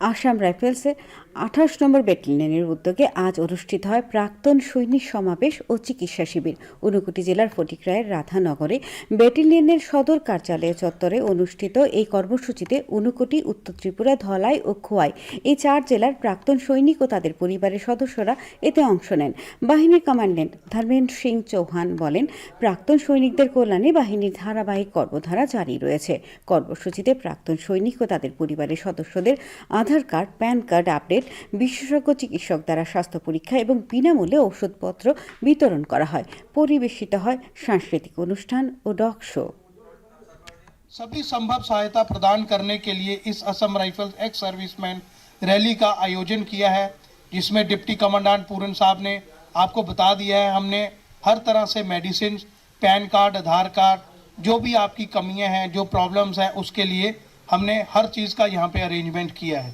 আসাম রাইফেলসের ২৮ নম্বর ব্যাটালিয়নের উদ্যোগে আজ অনুষ্ঠিত হয় প্রাক্তন সৈনিক সমাবেশ ও চিকিৎসা শিবির। ঊনকোটি জেলার ফটিকরায়ের রাধানগরে ব্যাটালিয়নের সদর কার্যালয় চত্বরে অনুষ্ঠিত এই কর্মসূচিতে ঊনকোটি, উত্তর ত্রিপুরা, ধলাই ও খোয়াই এই ৪ জেলার প্রাক্তন সৈনিক ও তাদের পরিবারের সদস্যরা এতে অংশ নেন। বাহিনীর কমান্ড্যান্ট ধর্মেন্দ্র সিং চৌহান বলেন, প্রাক্তন সৈনিকদের কল্যাণে বাহিনীর ধারাবাহিক কর্মধারা জারি রয়েছে। কর্মসূচিতে প্রাক্তন সৈনিক ও তাদের পরিবারের সদস্যদের আধার কার্ড, প্যান কার্ড আপডেট, বিশেষজ্ঞ চিকিৎসক দ্বারা স্বাস্থ্য পরীক্ষা এবং বিনামূল্যে ওষুধপত্র বিতরণ করা হয়। পরিবেশিত হয় সাংস্কৃতিক অনুষ্ঠান ও ডগ শো। सभी संभव सहायता प्रदान करने के लिए इस Assam rifles ex serviceman rally का आयोजन किया है, जिसमें डिप्टी कमांडेंट पूरन साहब ने आपको बता दिया है। हमने हर तरह से मेडिसिन, पैन कार्ड, आधार कार्ड, जो भी आपकी कमियां हैं, जो प्रॉब्लम्स हैं, उसके लिए हमने हर चीज़ का यहाँ पे अरेंजमेंट किया है।